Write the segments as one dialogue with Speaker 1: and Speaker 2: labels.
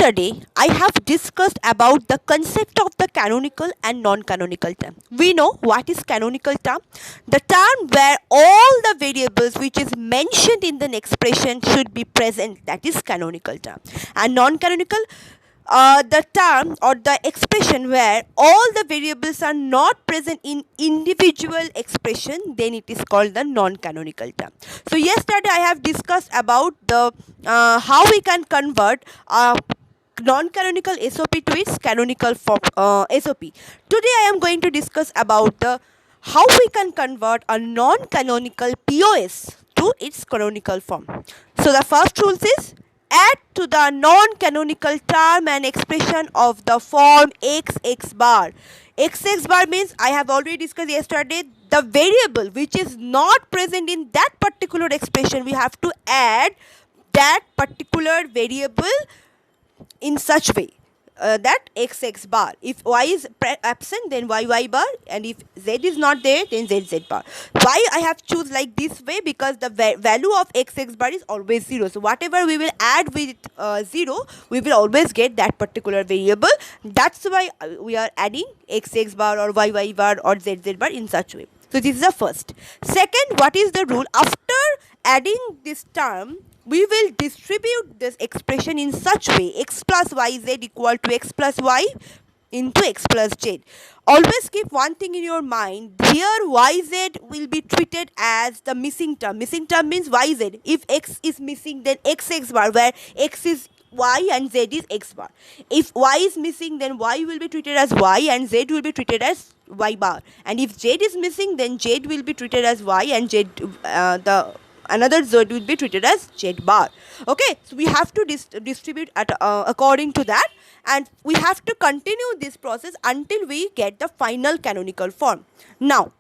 Speaker 1: Yesterday, I have discussed about the concept of the canonical and non-canonical term. We know what is canonical term. The term where all the variables which is mentioned in the expression should be present. That is canonical term. And non-canonical, the term or the expression where all the variables are not present in individual expression, then it is called the non-canonical term. So yesterday I have discussed about the how we can convert non-canonical SOP to its canonical form SOP. Today I am going to discuss about the how we can convert a non-canonical POS to its canonical form. So the first rule is add to the non-canonical term an expression of the form xx bar. Xx bar means, I have already discussed yesterday, the variable which is not present in that particular expression, we have to add that particular variable in such way that xx bar. If y is absent, then yy bar, and if z is not there, then zz bar. Why I have choose like this way? Because the value of xx bar is always 0. So whatever we will add with 0, we will always get that particular variable. That's why we are adding xx bar or yy bar or zz bar in such way. So this is the first. Second, what is the rule? After adding this term, we will distribute this expression in such way x plus yz equal to x plus y into x plus z. Always keep one thing in your mind. Here yz will be treated as the missing term. Missing term means yz. If x is missing, then xx bar, where x is y and z is x bar. If y is missing, then y will be treated as y and z will be treated as y bar. And if z is missing, then z will be treated as y and z another z will be treated as z bar. Okay, so we have to distribute at according to that, and we have to continue this process until we get the final canonical form. Now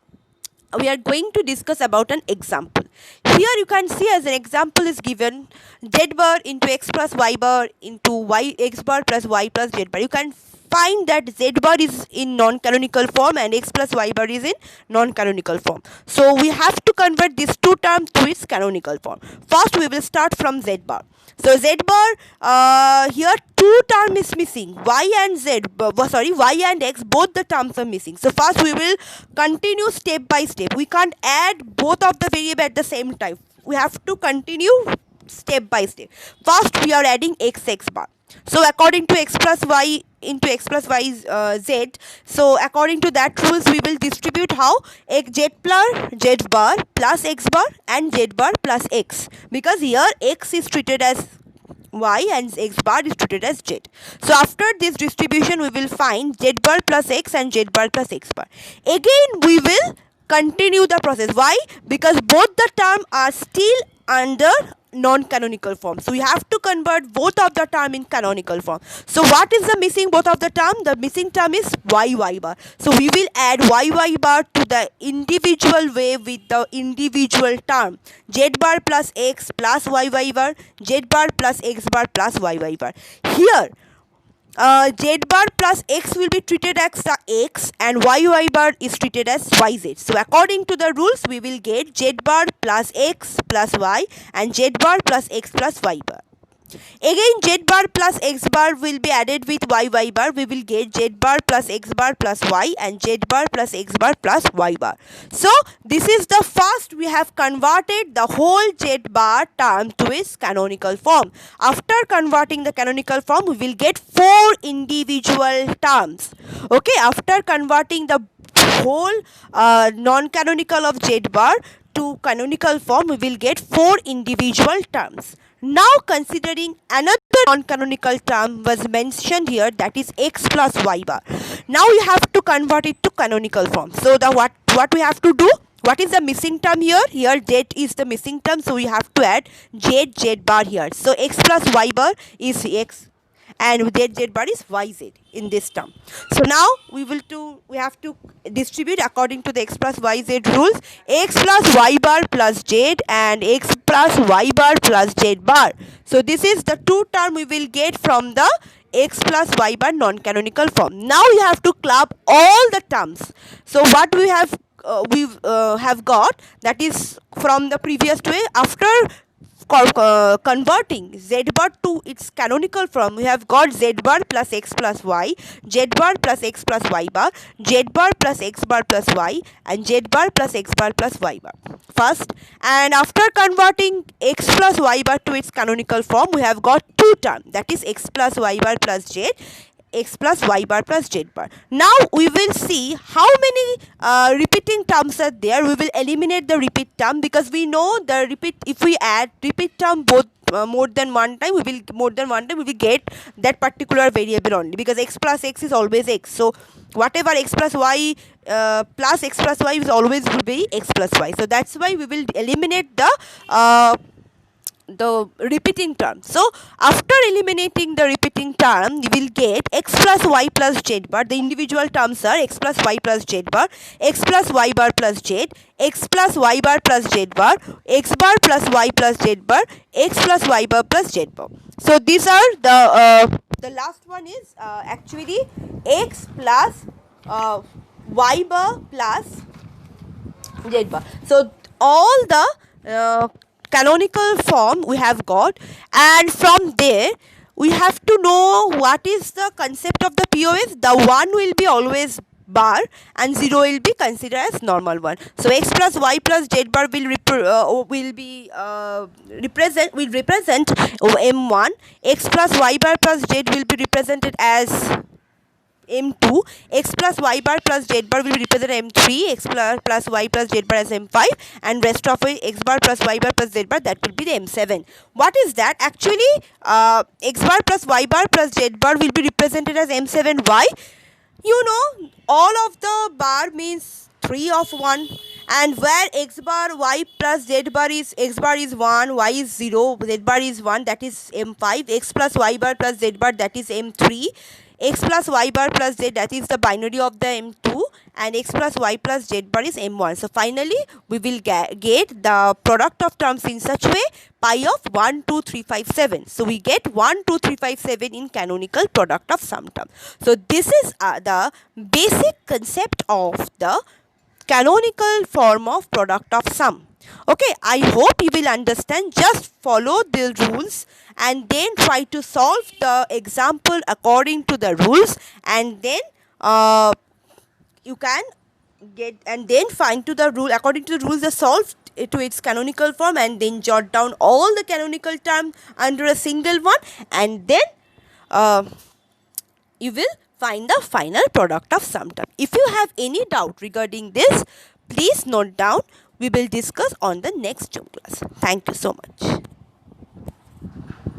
Speaker 1: we are going to discuss about an example. Here you can see as an example is given z bar into x plus y bar into y x bar plus y plus z bar. You can find that z bar is in non-canonical form and x plus y bar is in non-canonical form. So we have to convert these two terms to its canonical form. First we will start from z bar. So z bar, here two term is missing, y and x, both the terms are missing. So first we will continue step by step. We can't add both of the variable at the same time. We have to continue step by step. First we are adding xx bar. So according to x plus y into x plus y is z. So according to that rules, we will distribute how z bar plus x bar and z bar plus x, because here x is treated as y and x bar is treated as z. So after this distribution, we will find z bar plus x and z bar plus x bar. Again we will continue the process. Why? Because both the terms are still under non-canonical form. So we have to convert both of the term in canonical form. So what is the missing both of the term? The missing term is yy bar. So we will add yy bar to the individual way with the individual term. Z bar plus x plus yy bar, z bar plus x bar plus yy bar. Here z bar plus x will be treated as the x and yy bar is treated as yz. So according to the rules, we will get z bar plus x plus y and z bar plus x plus y bar. Again z bar plus x bar will be added with yy bar. We will get z bar plus x bar plus y and z bar plus x bar plus y bar. So this is the first, we have converted the whole z bar term to its canonical form. After converting the canonical form, we will get 4 individual terms. Okay, after converting the whole non-canonical of z bar to canonical form, we will get 4 individual terms. Now considering another non-canonical term was mentioned here, that is x plus y bar. Now we have to convert it to canonical form. So the what we have to do? What is the missing term here? Here z is the missing term, so we have to add z bar here. So x plus y bar is x and z bar is yz in this term. So now we have to distribute according to the x plus yz rules. X plus y bar plus z and x plus y bar plus z bar. So this is the two term we will get from the x plus y bar non-canonical form. Now we have to club all the terms. So what we have got, that is from the previous way, after converting z bar to its canonical form, we have got z bar plus x plus y, z bar plus x plus y bar, z bar plus x bar plus y, and z bar plus x bar plus y bar. First, and after converting x plus y bar to its canonical form, we have got two terms, that is x plus y bar plus z, x plus y bar plus z bar. Now we will see how many repeating terms are there. We will eliminate the repeat term, because we know the repeat, if we add repeat term both more than one time, we will get that particular variable only, because x plus x is always x. So whatever x plus y is always will be x plus y. So that's why we will eliminate the repeating term. So after eliminating the repeating term, we will get x plus y plus z bar. The individual terms are x plus y plus z bar, x plus y bar plus z, x plus y bar plus z bar, x bar plus y plus z bar, x plus y bar plus z bar. So these are the last one is actually x plus y bar plus z bar. So all the canonical form we have got, and from there we have to know what is the concept of the POS. The 1 will be always bar and 0 will be considered as normal one. So x plus y plus z bar will represent m1, x plus y bar plus z will be represented as m2, x plus y bar plus z bar will represent m3, x plus y plus z bar as m5, and rest of it x bar plus y bar plus z bar, that will be the m7. What is that? Actually x bar plus y bar plus z bar will be represented as m7. Why? You know, all of the bar means 3 of 1, and where x bar y plus z bar is, x bar is 1, y is 0, z bar is 1, that is m5, x plus y bar plus z bar, that is m3, x plus y bar plus z, that is the binary of the m2, and x plus y plus z bar is m1. So finally we will get the product of terms in such way, pi of 1, 2, 3, 5, 7. So we get 1, 2, 3, 5, 7 in canonical product of sum term. So this is the basic concept of the canonical form of product of sum. Okay, I hope you will understand. Just follow the rules and then try to solve the example according to the rules, and then you can get, and then find to the rule, according to the rules, the solve to its canonical form, and then jot down all the canonical terms under a single one, and then you will find the final product of sum term. If you have any doubt regarding this, please note down. We will discuss on the next gym class. Thank you so much.